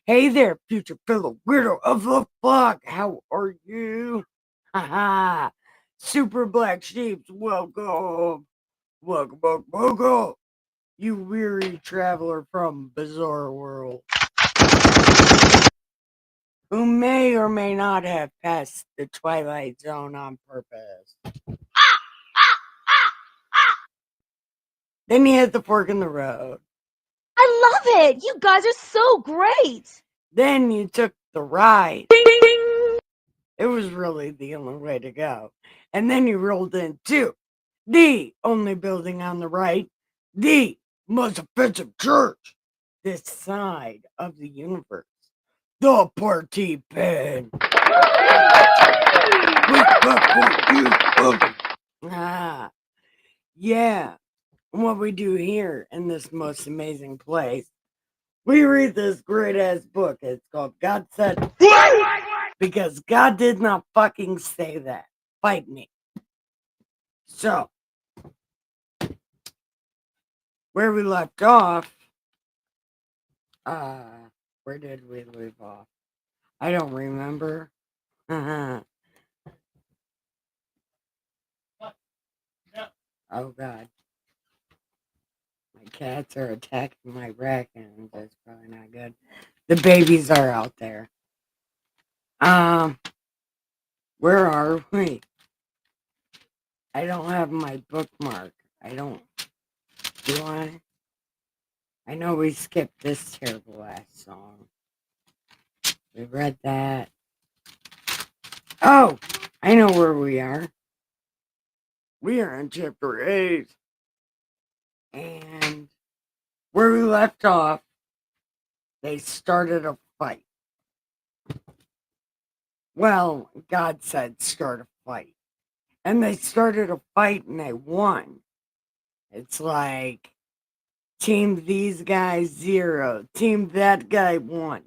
Hey there, future fellow weirdo of the flock. How are you? Haha. Super Black Sheeps, welcome. Welcome. You weary traveler from Bizarre World, who may or may not have passed the Twilight Zone on purpose. Then you hit the fork in the road. I love it. You guys are so great. Then you took the ride. It was really the only way to go. And then you rolled into the only building on the right, the most offensive church this side of the universe, the party pen. We clap for you. Welcome. Ah, yeah. What we do here in this most amazing place, we read this great ass book. It's called God Said, because God did not fucking say that. Fight me. So, where we left off, uh, where did we leave off? I don't remember. Oh God, my cats are attacking my raccoons. That's probably not good. The babies are out there. Where are we? I don't have my bookmark. I don't. Do I? I know we skipped this terrible ass song. We read that. Oh, I know where we are. We are in chapter 8. And where we left off, they started a fight. Well, God said start a fight. And they started a fight and they won. It's like team these guys 0, team that guy 1.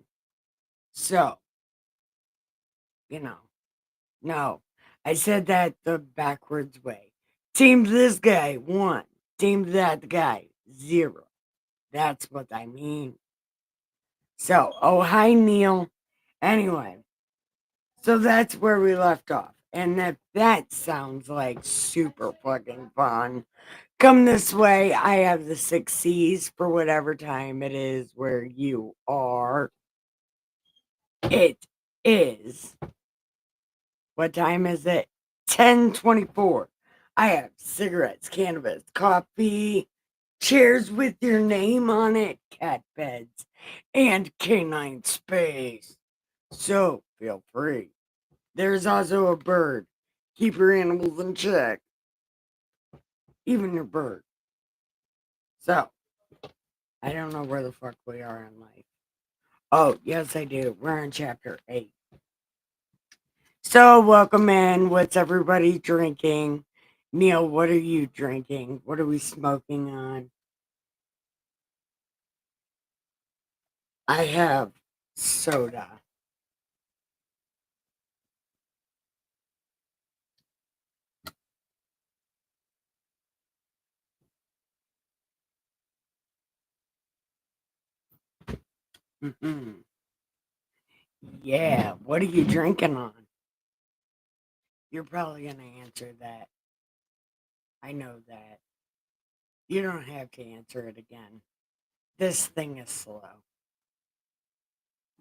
So, no. I said that the backwards way. Team this guy 1, team that guy 0. That's what I mean. So, oh, hi, Neil. Anyway, so that's where we left off. And that sounds like super fucking fun. Come this way. I have the 6 C's for whatever time it is where you are. It is. What time is it? 10:24. I have cigarettes, cannabis, coffee, chairs with your name on it, cat beds, and canine space. So feel free. There's also a bird. Keep your animals in check, even your bird. So, I don't know where the fuck we are in life. Oh, yes, I do. We're in chapter 8. So, welcome in. What's everybody drinking? Neil, what are you drinking? What are we smoking on? I have soda. Yeah, what are you drinking on? You're probably going to answer that. I know that. You don't have to answer it again. This thing is slow.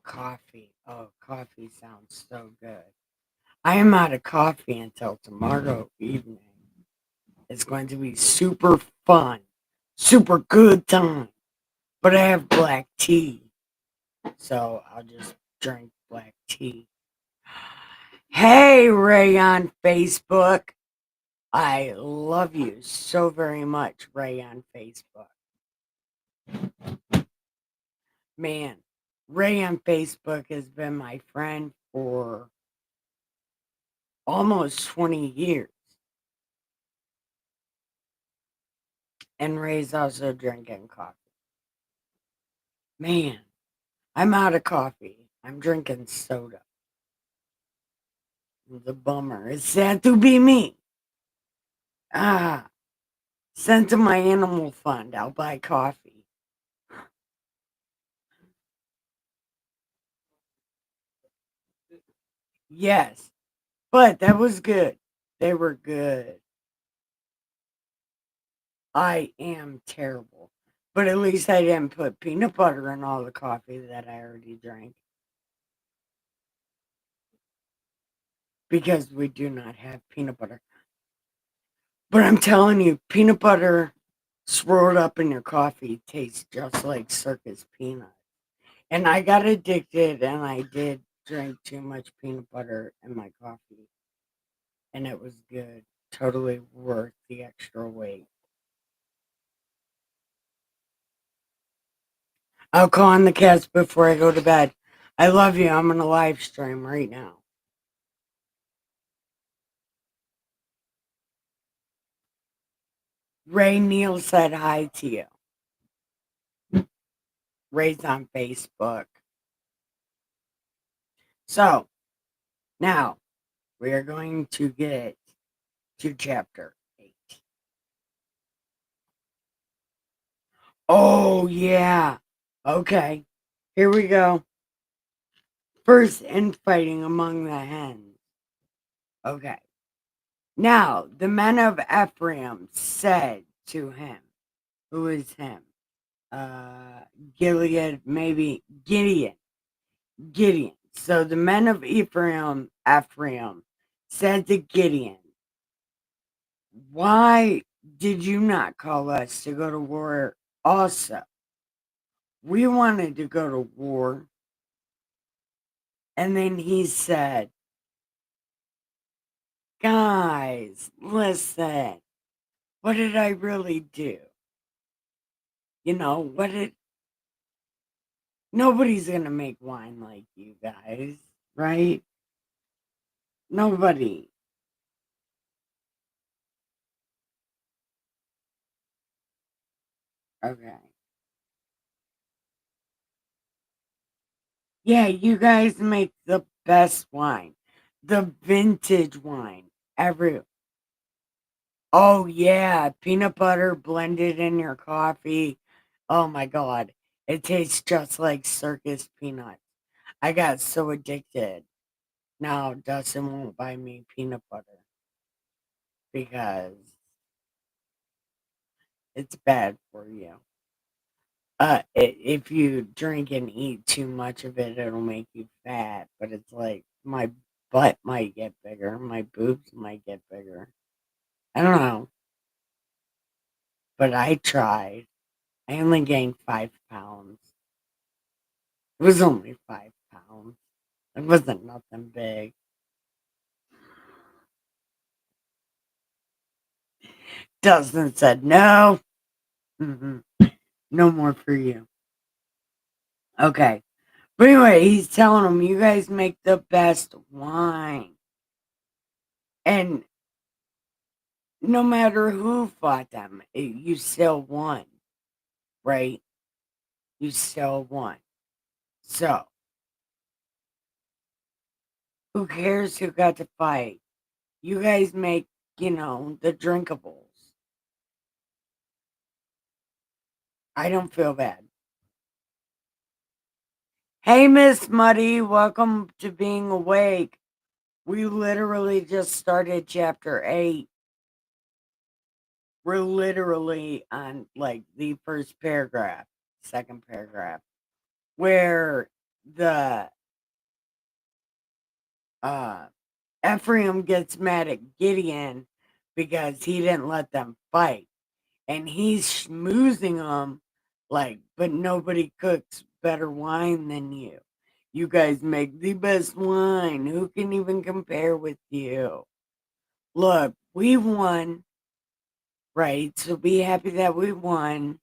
Coffee. Oh, coffee sounds so good. I am out of coffee until tomorrow evening. It's going to be super fun, super good time. But I have black tea, so I'll just drink black tea. Hey, Ray on Facebook. I love you so very much, Ray on Facebook. Man, Ray on Facebook has been my friend for almost 20 years. And Ray's also drinking coffee. Man, I'm out of coffee. I'm drinking soda. The bummer. It's sad to be me. Ah, send to my animal fund. I'll buy coffee. Yes, but that was good. They were good. I am terrible. But at least I didn't put peanut butter in all the coffee that I already drank because we do not have peanut butter. But I'm telling you, peanut butter swirled up in your coffee tastes just like circus peanut. And I got addicted and I did drink too much peanut butter in my coffee. And it was good. Totally worth the extra weight. I'll call on the cats before I go to bed. I love you. I'm on a live stream right now. Ray Neal said hi to you. Ray's on Facebook. So now we are going to get to chapter 8. Oh, yeah. Okay. Here we go. First infighting among the hens. Okay. Now the men of Ephraim said to him, who is him? Uh, Gilead, maybe Gideon. Gideon. So the men of Ephraim said to Gideon, why did you not call us to go to war also? We wanted to go to war. And then he said, guys, listen, what did I really do? You know, what did nobody's gonna make wine like you guys, right? Nobody. Okay. Yeah, you guys make the best wine. The vintage wine. Every Oh yeah, peanut butter blended in your coffee. Oh my god. It tastes just like circus peanuts. I got so addicted. Now Dustin won't buy me peanut butter because it's bad for you. If you drink and eat too much of it, it'll make you fat. But it's like my butt might get bigger, my boobs might get bigger. I don't know, but I tried. I only gained 5 pounds. It was only 5 pounds. It wasn't nothing big. Dustin said no. Mhm. No more for you. Okay. But anyway, he's telling them, you guys make the best wine. And no matter who fought them, you still won, right? You still won. So, who cares who got to fight? You guys make, the drinkables. I don't feel bad. Hey, Miss Muddy, welcome to being awake. We literally just started chapter 8. We're literally on like the first paragraph, second paragraph, where the uh Ephraim gets mad at Gideon because he didn't let them fight. And he's schmoozing them like, but nobody cooks better wine than you. You guys make the best wine. Who can even compare with you? Look, we won, right? So be happy that we won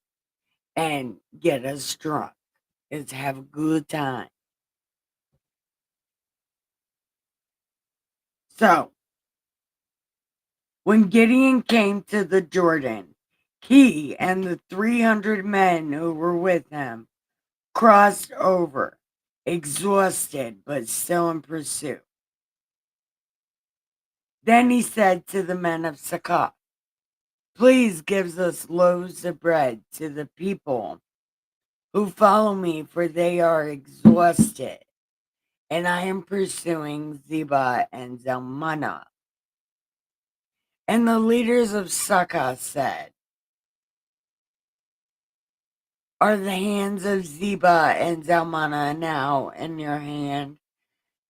and get us drunk. Let's have a good time. So, when Gideon came to the Jordan, he and the 300 men who were with him crossed over, exhausted but still in pursuit. Then he said to the men of Succoth, please give us loaves of bread to the people who follow me, for they are exhausted and I am pursuing Zeba and Zalmunna. And the leaders of Sukkah said, are the hands of Zeba and Zalmunna now in your hand,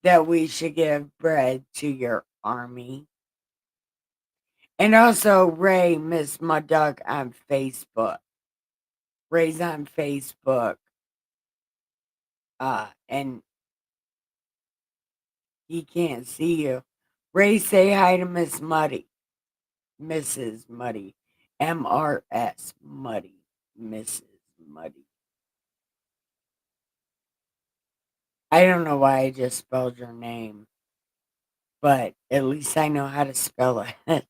that we should give bread to your army? And also Ray Miss Mudduck on Facebook. Ray's on Facebook. And he can't see you. Ray, say hi to Miss Muddy. Mrs. Muddy. MRS Muddy. Mrs. Muddy. I don't know why I just spelled your name, but at least I know how to spell it.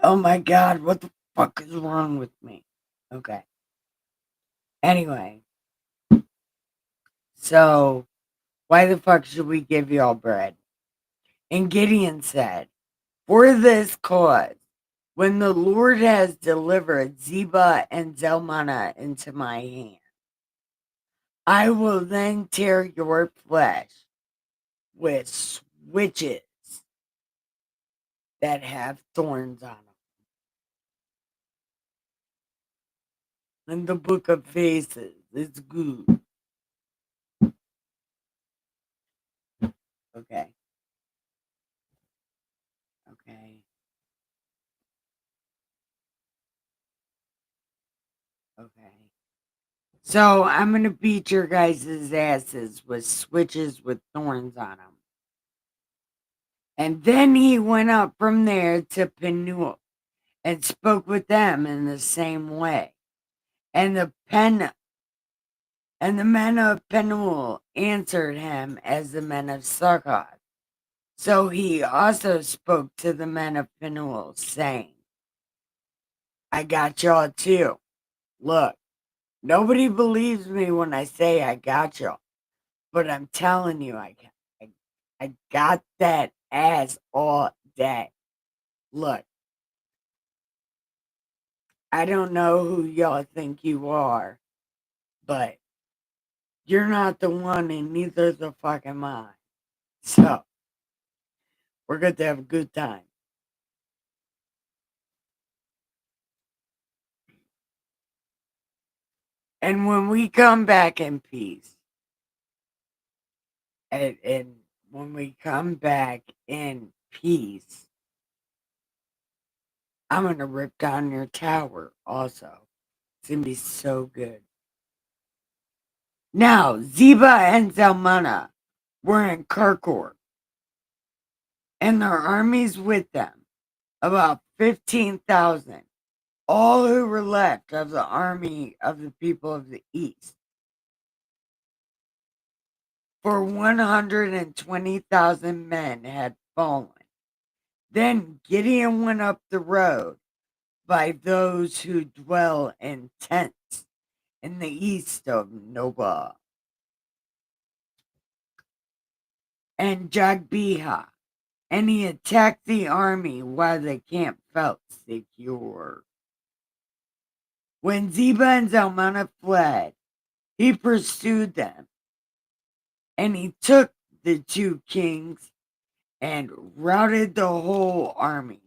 Oh my god, what the fuck is wrong with me? Okay. Anyway, so why the fuck should we give y'all bread? And Gideon said, for this cause, when the Lord has delivered Zeba and Zalmunna into my hand, I will then tear your flesh with switches that have thorns on them. In the book of faces, it's good. Okay. Okay. Okay. So I'm going to beat your guys' asses with switches with thorns on them. And then he went up from there to Penuel and spoke with them in the same way. And the men of Penuel answered him as the men of Succoth. So he also spoke to the men of Penuel, saying, I got y'all too. Look, nobody believes me when I say I got y'all, but I'm telling you, I got that ass all day. Look, I don't know who y'all think you are, but you're not the one, and neither the fuck am I. So, we're going to have a good time. And when we come back in peace, and when we come back in peace, I'm going to rip down your tower also. It's going to be so good. Now, Zeba and Zalmunna were in Karkor, and their armies with them, about 15,000, all who were left of the army of the people of the east. For 120,000 men had fallen. Then Gideon went up the road by those who dwell in tents in the east of Nobah and Jogbehah, and he attacked the army while the camp felt secure. When Zeba and Zalmunna fled, he pursued them, and he took the two kings and routed the whole army.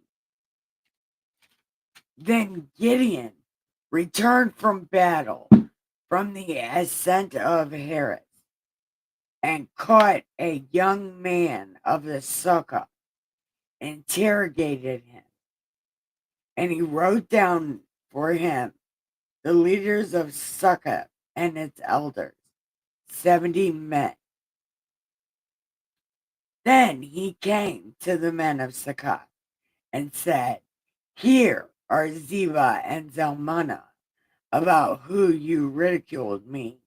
Then Gideon returned from battle from the ascent of Heres and caught a young man of the Sukkah, interrogated him, and he wrote down for him the leaders of Sukkah and its elders, 70 men. Then he came to the men of Sukkah and said, here are Zeba and Zalmunna, about who you ridiculed me.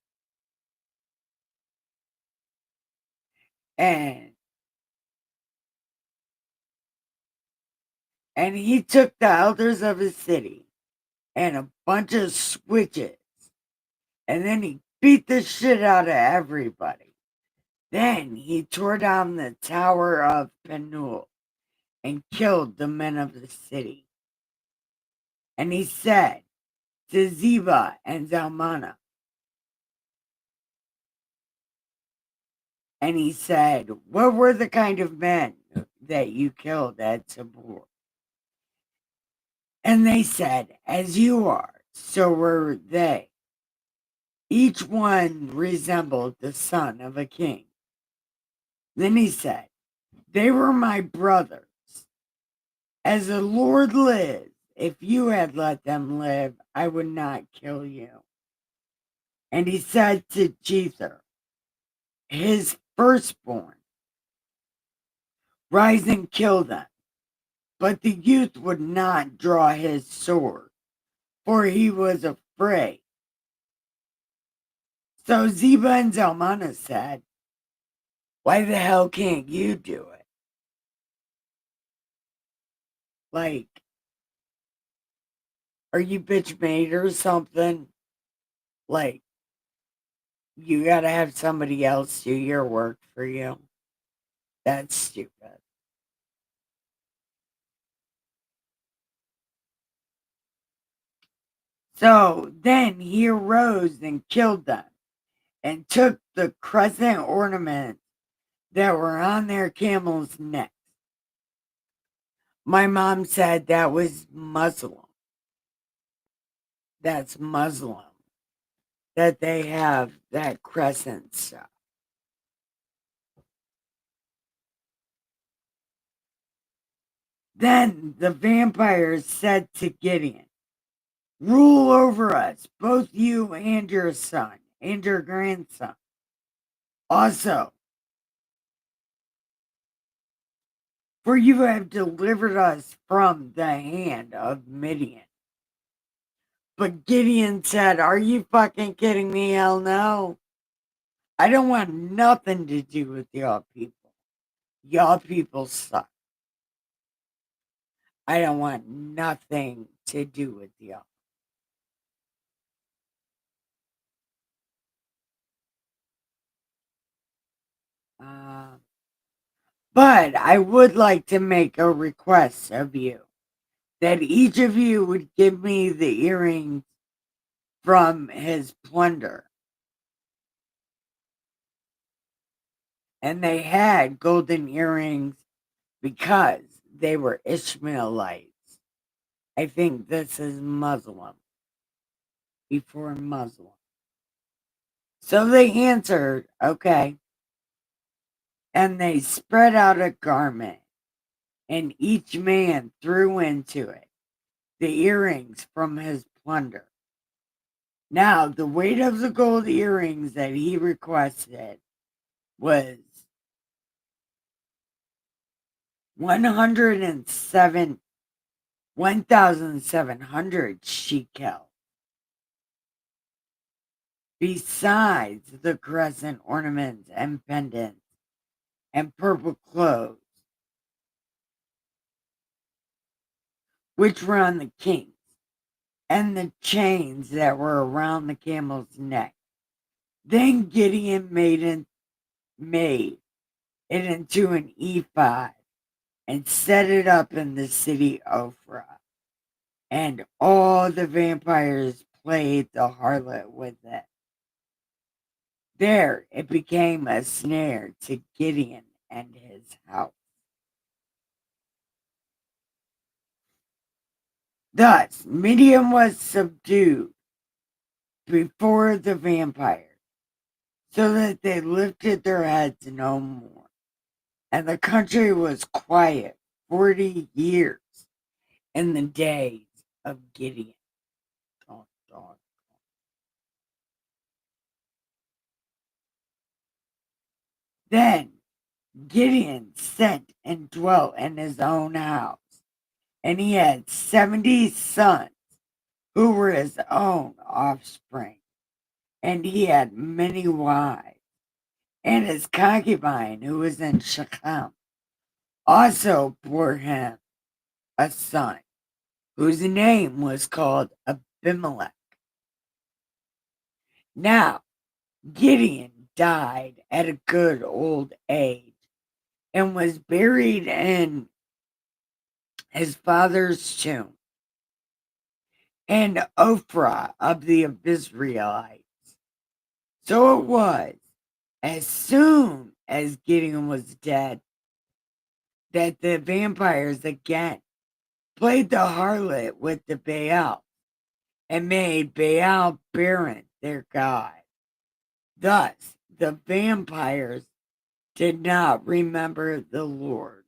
And he took the elders of his city and a bunch of switches, and then he beat the shit out of everybody. Then he tore down the tower of Penuel and killed the men of the city. And he said to Zeba and Zalmunna, And he said, "What were the kind of men that you killed at Tabor?" And they said, "As you are, so were they. Each one resembled the son of a king." Then he said, "They were my brothers. As the Lord lives, if you had let them live, I would not kill you." And he said to Jether, his firstborn, "Rise and kill them." But the youth would not draw his sword, for he was afraid. So Zeba and Zalmunna said, "Why the hell can't you do it? Like, are you bitch made or something? Like, you gotta have somebody else do your work for you? That's stupid." So then he arose and killed them, and took the crescent ornaments that were on their camels' necks. My mom said that was Muslim. That's Muslim. That they have that crescent stuff. Then the vampires said to Gideon, "Rule over us, both you and your son and your grandson. Also, for you have delivered us from the hand of Midian." But Gideon said, "Are you fucking kidding me? Hell no. I don't want nothing to do with y'all people. Y'all people suck. I don't want nothing to do with y'all." Uh, but I would like to make a request of you, that each of you would give me the earrings from his plunder. And they had golden earrings because they were Ishmaelites. I think this is Muslim, before Muslim. So they answered, "Okay." And they spread out a garment, and each man threw into it the earrings from his plunder. Now, the weight of the gold earrings that he requested was 1,700 shekel, besides the crescent ornaments and pendants and purple clothes, which were on the kings, and the chains that were around the camel's neck. Then Gideon made it into an ephod and set it up in the city Ophrah. And all the vampires played the harlot with it. There it became a snare to Gideon and his house. Thus Midian was subdued before the vampires, so that they lifted their heads no more. And the country was quiet 40 years in the days of Gideon. Dun, dun. Then Gideon sent and dwelt in his own house, and he had 70 sons who were his own offspring, and he had many wives. And his concubine, who was in Shechem, also bore him a son, whose name was called Abimelech. Now, Gideon died at a good old age and was buried in his father's tomb in Ophrah of the Israelites. So it was, as soon as Gideon was dead, that the vampires again played the harlot with the Baal and made Baal Baron their god. Thus, the vampires did not remember the Lord,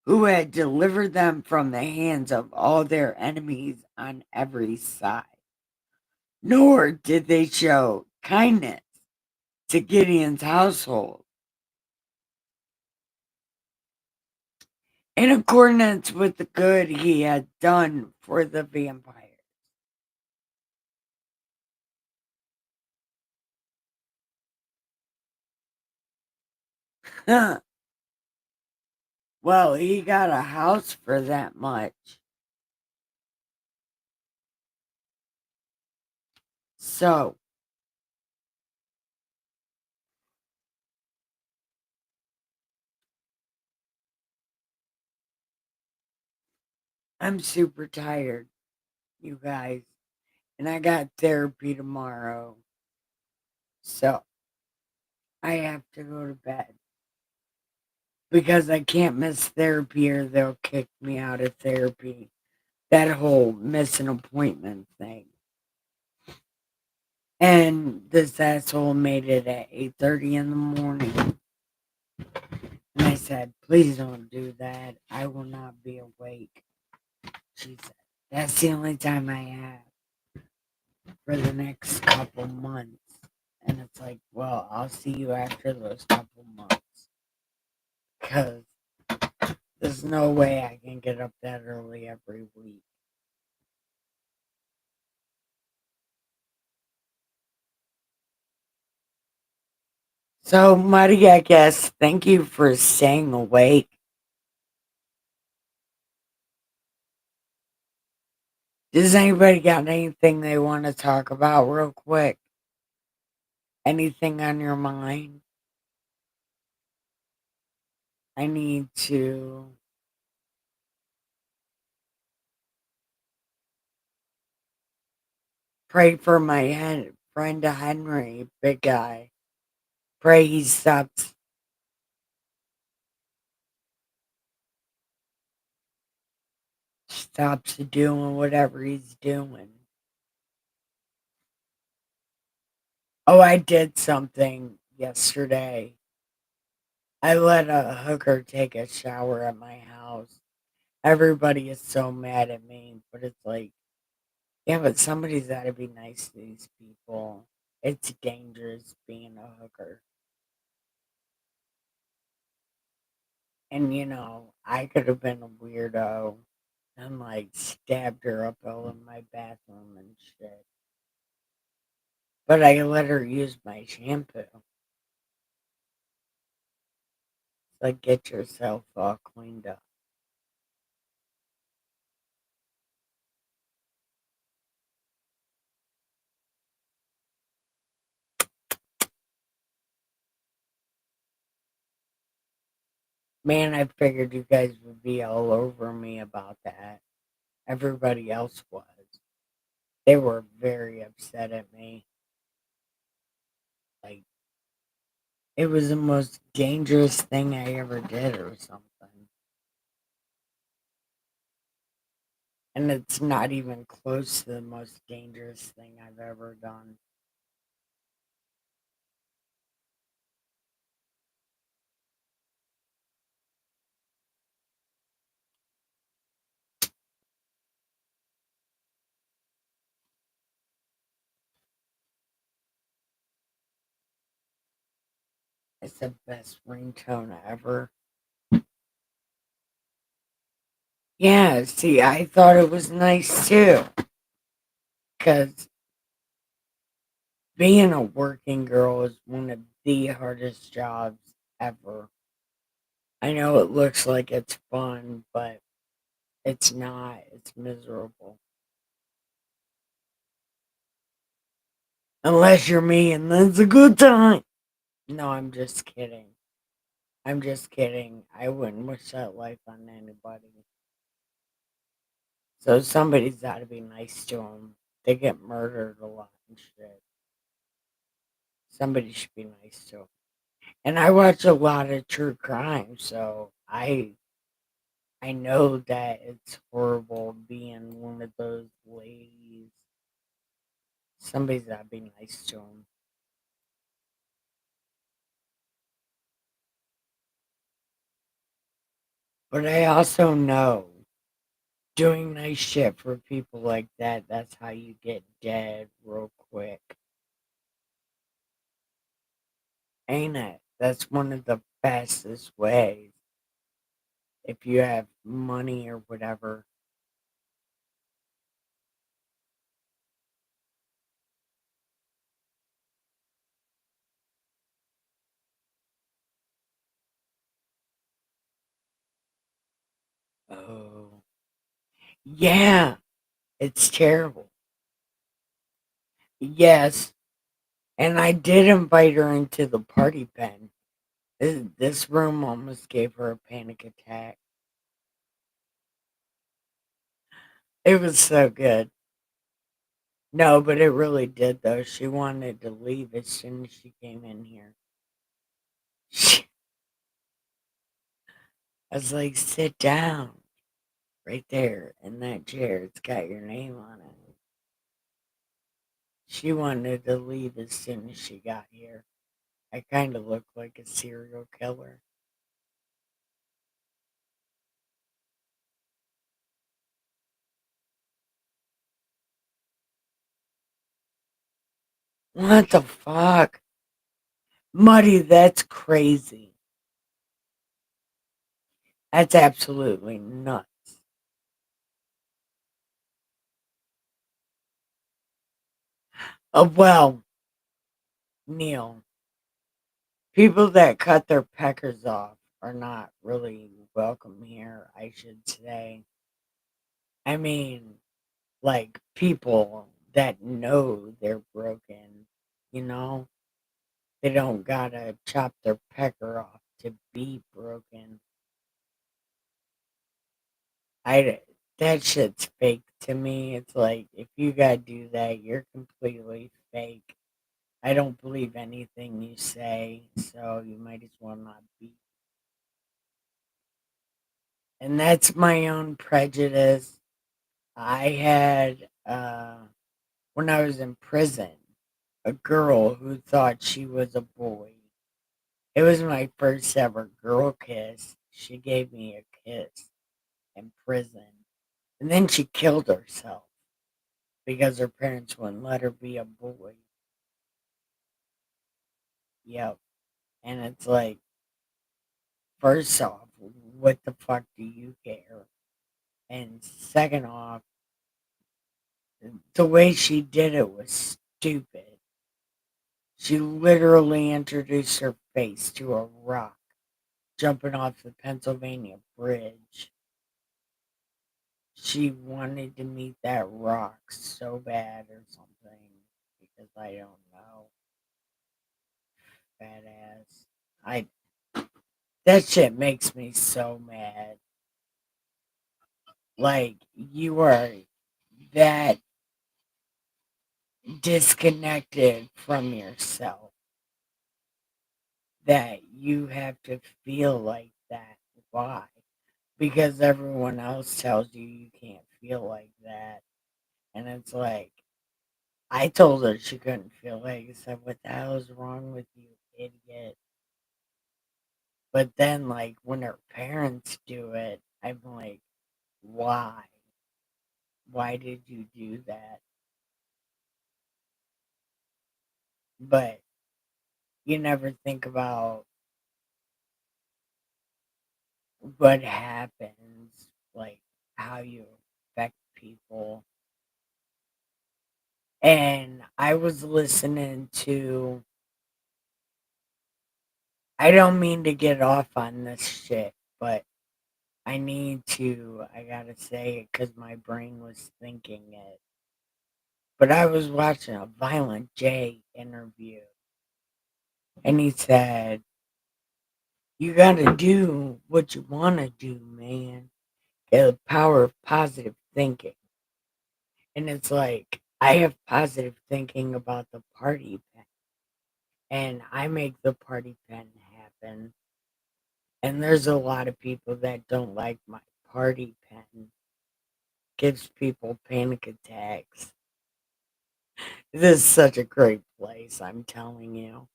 who had delivered them from the hands of all their enemies on every side. Nor did they show kindness to Gideon's household in accordance with the good he had done for the vampires. Huh. Well, he got a house for that much. So, I'm super tired, you guys. And I got therapy tomorrow. So, I have to go to bed. Because I can't miss therapy or they'll kick me out of therapy. That whole miss an appointment thing. And this asshole made it at 8:30 in the morning. And I said, please don't do that. I will not be awake. She said, that's the only time I have for the next couple months. And it's like, well, I'll see you after those couple months. Because there's no way I can get up that early every week. So, Marty, I guess, thank you for staying awake. Does anybody got anything they want to talk about real quick? Anything on your mind? I need to pray for my friend Henry, big guy. Pray he stops doing whatever he's doing. Oh, I did something yesterday. I let a hooker take a shower at my house. Everybody is so mad at me, but it's like, yeah, but somebody's got to be nice to these people. It's dangerous being a hooker. And, I could have been a weirdo and, like, stabbed her up all in my bathroom and shit. But I let her use my shampoo. Like, get yourself all cleaned up. Man, I figured you guys would be all over me about that. Everybody else was. They were very upset at me. Like, it was the most dangerous thing I ever did or something. And it's not even close to the most dangerous thing I've ever done. It's the best ringtone ever. Yeah, see, I thought it was nice too. Because being a working girl is one of the hardest jobs ever. I know it looks like it's fun, but it's not. It's miserable. Unless you're me, and then it's a good time. No, I'm just kidding. I'm just kidding. I wouldn't wish that life on anybody. So somebody's got to be nice to them. They get murdered a lot and shit. Somebody should be nice to him. And I watch a lot of true crime, so I know that it's horrible being one of those ladies. Somebody's gotta be nice to him. But I also know doing nice shit for people like that, that's how you get dead real quick. Ain't it? That's one of the fastest ways. If you have money or whatever. Oh, yeah, it's terrible. Yes, and I did invite her into the party pen. This room almost gave her a panic attack. It was so good. No, but it really did, though. She wanted to leave as soon as she came in here. I was like, sit down right there in that chair. It's got your name on it. She wanted to leave as soon as she got here. I kind of look like a serial killer. What the fuck? Muddy, that's crazy. That's absolutely nuts. Well, Neil, people that cut their peckers off are not really welcome here, I should say. I mean, like people that know they're broken, you know? They don't gotta chop their pecker off to be broken. I that shit's fake to me. It's like if you gotta do that, you're completely fake. I don't believe anything you say, so you might as well not be. And that's my own prejudice. I had when I was in prison, a girl who thought she was a boy. It was my first ever girl kiss. She gave me a kiss in prison. And then she killed herself because her parents wouldn't let her be a boy. Yep. And it's like, first off, what the fuck do you care? And second off, the way she did it was stupid. She literally introduced her face to a rock jumping off the Pennsylvania Bridge. She wanted to meet that rock so bad or something because I don't know. Badass. I That shit makes me so mad. Like you are that disconnected from yourself that you have to feel like that. Why? Because everyone else tells you you can't feel like that. And it's like, I told her she couldn't feel like I said, what the hell is wrong with you, idiot? But then, like, when her parents do it, I'm like, why? Why did you do that? But you never think about what happens, like how you affect people. And I was listening to, I don't mean to get off on this shit, but I gotta say it because my brain was thinking it. But I was watching a Violent J interview, and he said, you gotta do what you wanna do, man. Get the power of positive thinking. And it's like, I have positive thinking about the party pen. and I make the party pen happen. And there's a lot of people that don't like my party pen. Gives people panic attacks. This is such a great place, I'm telling you.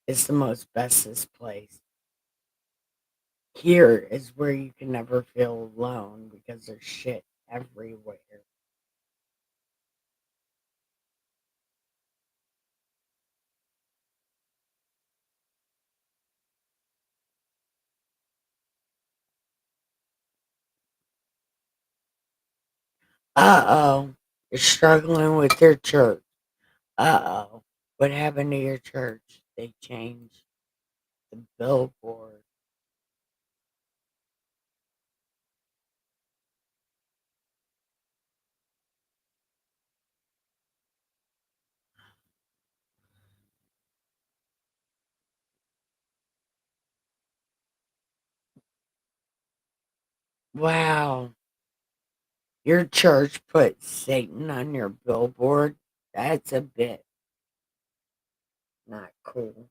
It's the most bestest place. Here is where you can never feel alone because there's shit everywhere. Uh oh. You're struggling with your church. Uh oh. What happened to your church? They changed the billboard. Wow. Your church put Satan on your billboard? That's a bit not cool.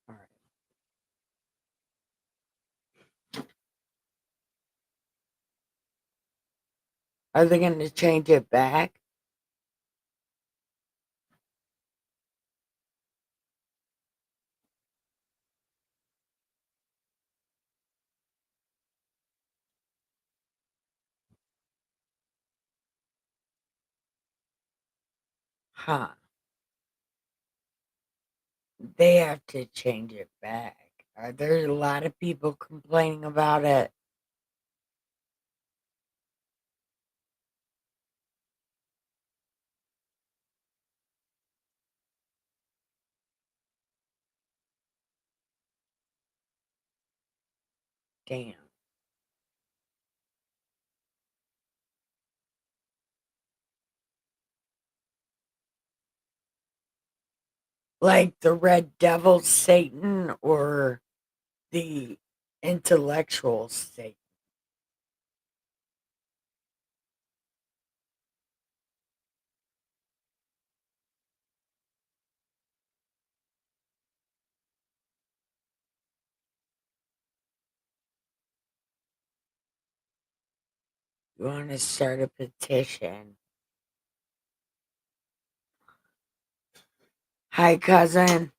All right. Are they going to change it back? Huh. They have to change it back. Are there a lot of people complaining about it? Damn. Like the red devil Satan or the intellectual Satan? You want to start a petition? Hi, cousin.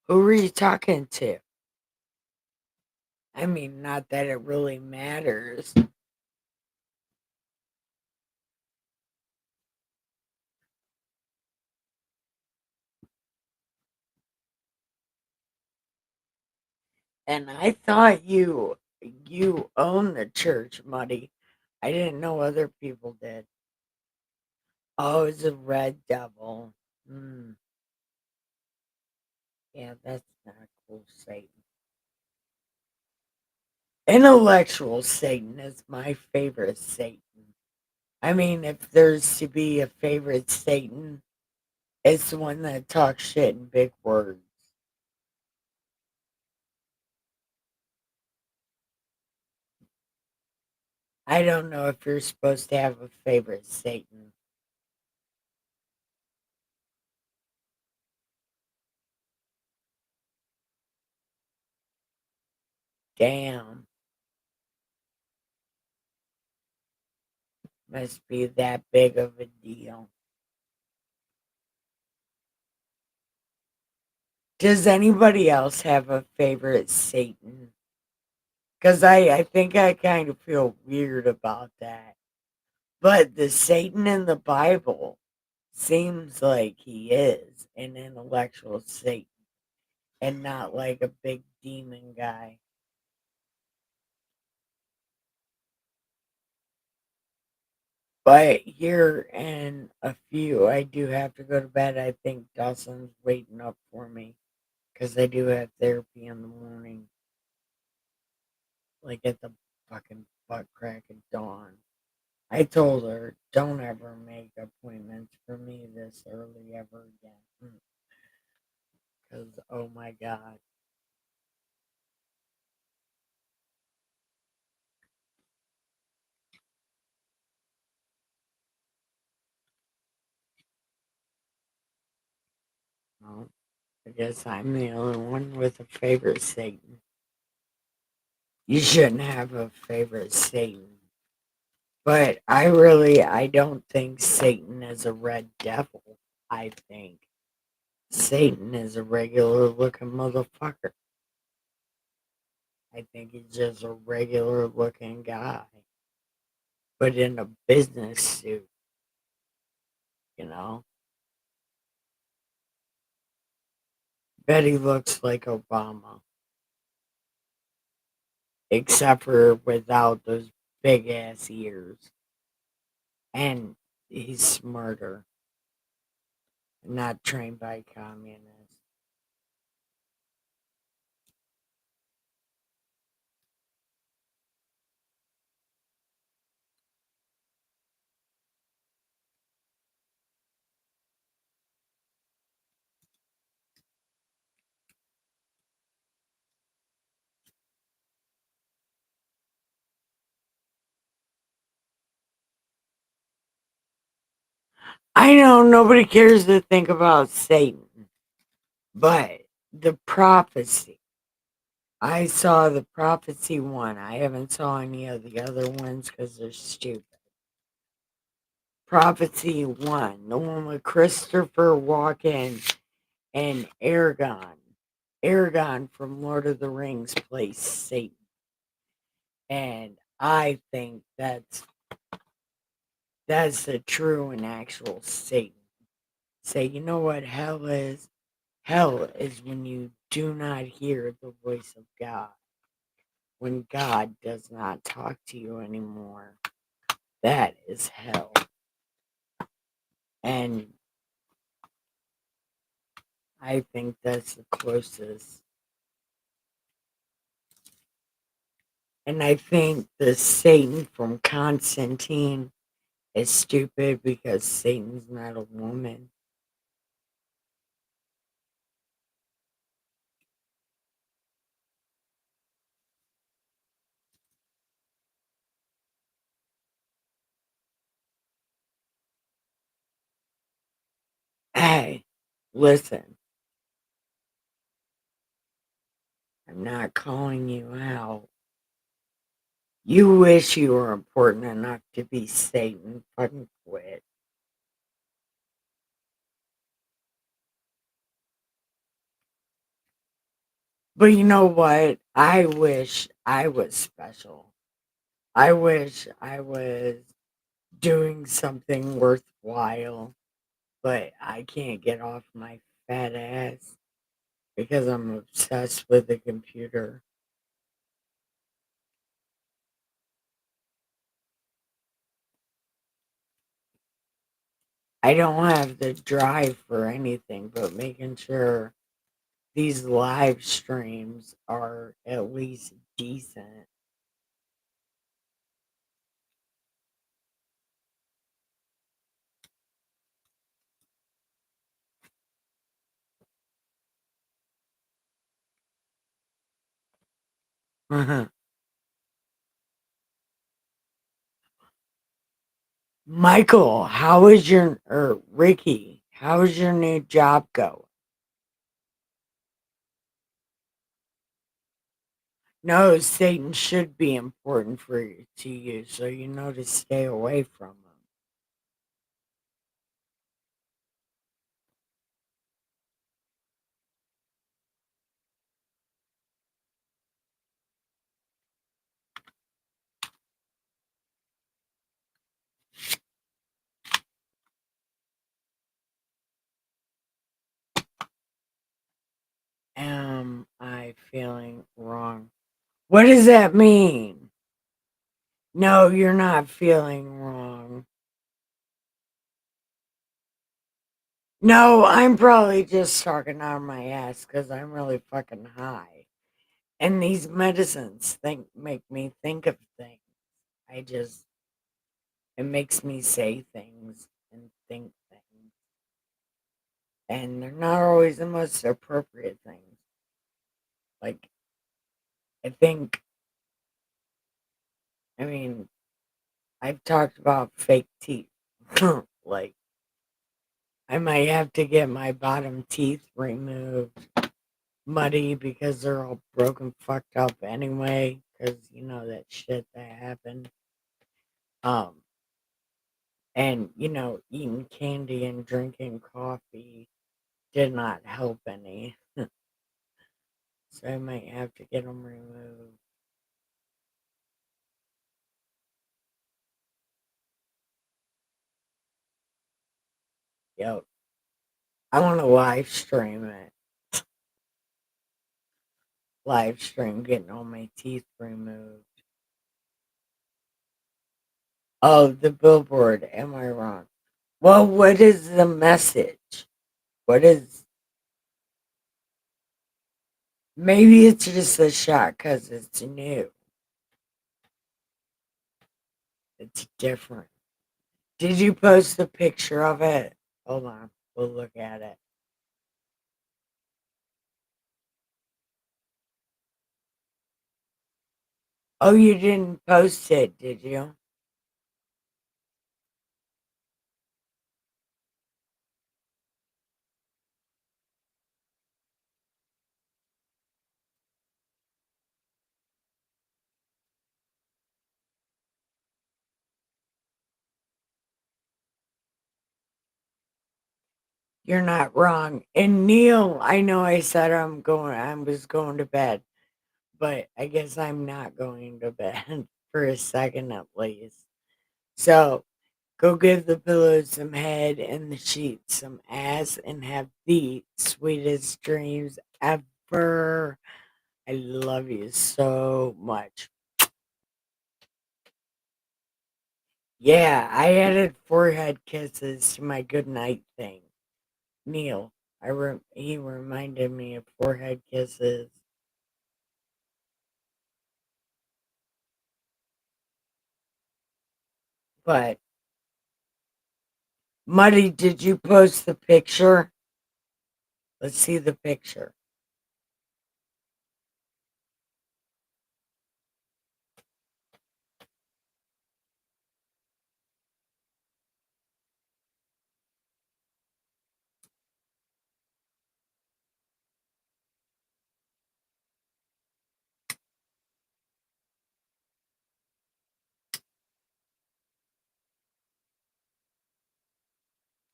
Who were you talking to? I mean, not that it really matters. And I thought you own the church, Muddy. I didn't know other people did. Oh, it's a red devil. Hmm. Yeah, that's not cool, Satan. Intellectual Satan is my favorite Satan. I mean, if there's to be a favorite Satan, it's the one that talks shit in big words. I don't know if you're supposed to have a favorite Satan. Damn, must be that big of a deal. Does anybody else have a favorite Satan? Because I think I kind of feel weird about that. But the Satan in the Bible seems like he is an intellectual Satan and not like a big demon guy. But here in a few, I do have to go to bed. I think Dawson's waiting up for me because I do have therapy in the morning, like at the fucking butt crack of dawn. I told her, don't ever make appointments for me this early ever again. Because, oh my God. I guess I'm the only one with a favorite Satan. You shouldn't have a favorite Satan. But I don't think Satan is a red devil. I think Satan is a regular looking motherfucker. I think he's just a regular looking guy, but in a business suit, you know? Bet he looks like Obama, except for without those big ass ears. And he's smarter, not trained by communists. I know nobody cares to think about Satan, but the prophecy. I saw the prophecy one. I haven't saw any of the other ones because they're stupid. Prophecy one, the one with Christopher Walken and Aragon. Aragon from Lord of the Rings plays Satan. And I think that's the true and actual Satan. Say, you know what hell is? Hell is when you do not hear the voice of God. When God does not talk to you anymore. That is hell. And I think that's the closest. And I think the Satan from Constantine is stupid because Satan's not a woman. Hey, listen, I'm not calling you out. You wish you were important enough to be Satan. Fucking quit. But you know what? I wish I was special. I wish I was doing something worthwhile, but I can't get off my fat ass because I'm obsessed with the computer. I don't have the drive for anything but making sure these live streams are at least decent. Michael, how is your or Ricky? How is your new job going? No, Satan should be important for you to you, so you know to stay away from him. Am I feeling wrong? What does that mean? No, you're not feeling wrong. No, I'm probably just talking out of my ass because I'm really fucking high. And these medicines make me think of things. I just it makes me say things and think things. And they're not always the most appropriate things. Like I think I mean, I've talked about fake teeth. like I might have to get my bottom teeth removed muddy because they're all broken, fucked up anyway. Because you know that shit that happened. Um, and eating candy and drinking coffee did not help any. So I might have to get them removed. Yep. I want to live stream it. Live stream getting all my teeth removed. Oh, the billboard. Am I wrong? Well, what is the message? What is. Maybe it's just a shot because it's new. It's different. Did you post a picture of it? Hold on. We'll look at it. Oh, you didn't post it, did you? You're not wrong. And Neil, I know I said I was going to bed, but I guess I'm not going to bed for a second at least. So go give the pillows some head and the sheets some ass and have the sweetest dreams ever. I love you so much. Yeah, I added forehead kisses to my good night thing. Neil, he reminded me of forehead kisses. But Muddy, did you post the picture? Let's see the picture.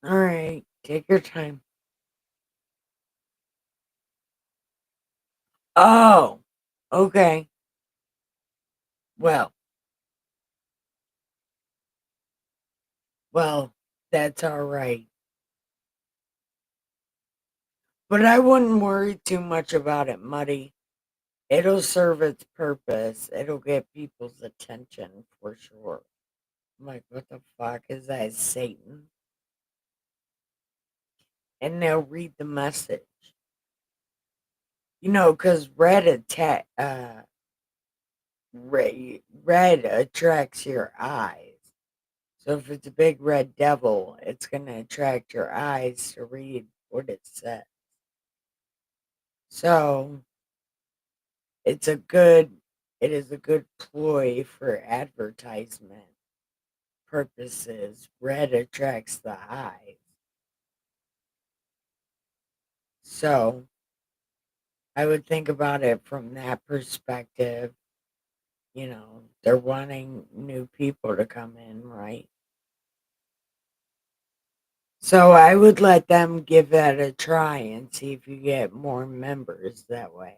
All right, take your time. Oh, okay. Well, well, that's all right. But I wouldn't worry too much about it, Muddy. It'll serve its purpose. It'll get people's attention for sure. I'm like, what the fuck is that, Satan? And they'll read the message. Because red attracts your eyes. So if it's a big red devil, it's going to attract your eyes to read what it says. So it's a good, it is a good ploy for advertisement purposes. Red attracts the eyes. So I would think about it from that perspective. They're wanting new people to come in, right? So I would let them give that a try and see if you get more members that way.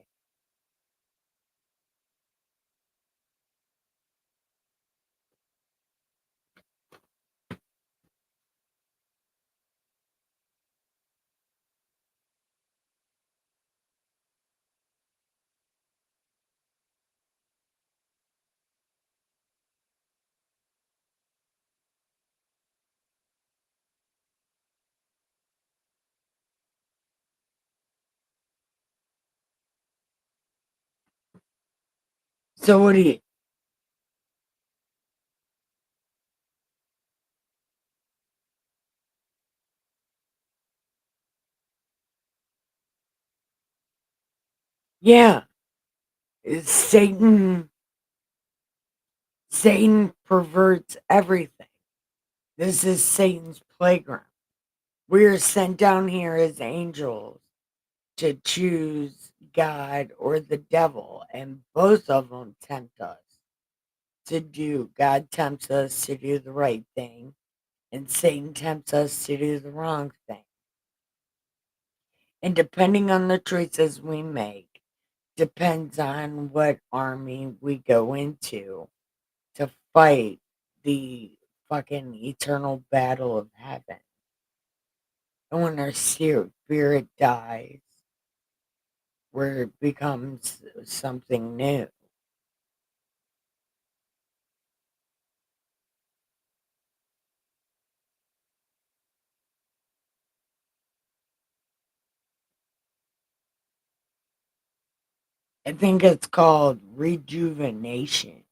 So what do you Yeah, Satan perverts everything. This is Satan's playground. We are sent down here as angels to choose God or the devil, and both of them tempt us to do. God tempts us to do the right thing, and Satan tempts us to do the wrong thing. And depending on the choices we make, depends on what army we go into to fight the fucking eternal battle of heaven. And when our spirit dies, where it becomes something new. I think it's called rejuvenation,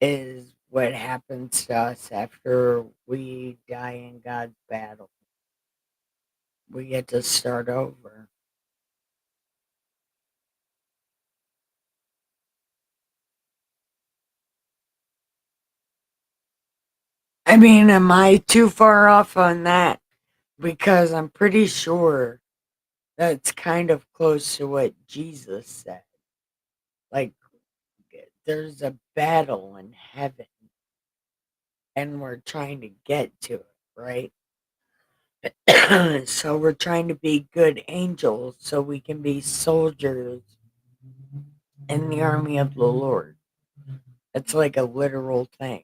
is what happens to us after we die in God's battle. We get to start over. I mean, am I too far off on that? Because I'm pretty sure that's kind of close to what Jesus said. Like, there's a battle in heaven, and we're trying to get to it, right? So we're trying to be good angels so we can be soldiers in the army of the Lord. It's like a literal thing.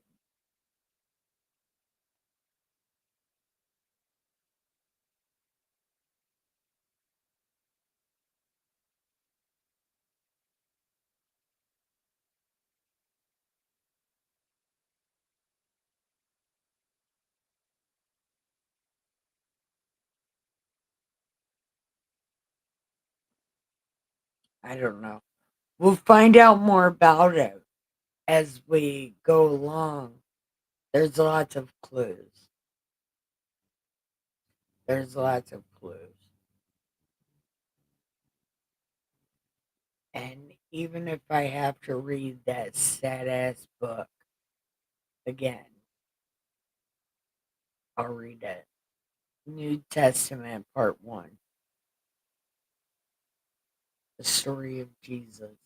I don't know. We'll find out more about it as we go along. There's lots of clues. There's lots of clues. And even if I have to read that sad ass book again, I'll read it. New Testament, Part 1, the story of Jesus.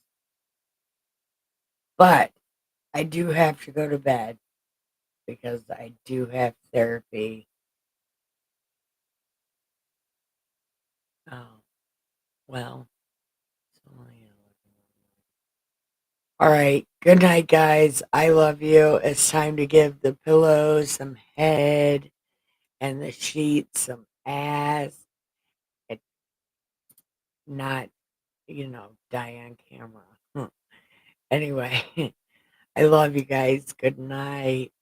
But I do have to go to bed because I do have therapy. Oh, well. All right. Good night, guys. I love you. It's time to give the pillows some head and the sheets some ass. And not, die on camera. Anyway, I love you guys. Good night.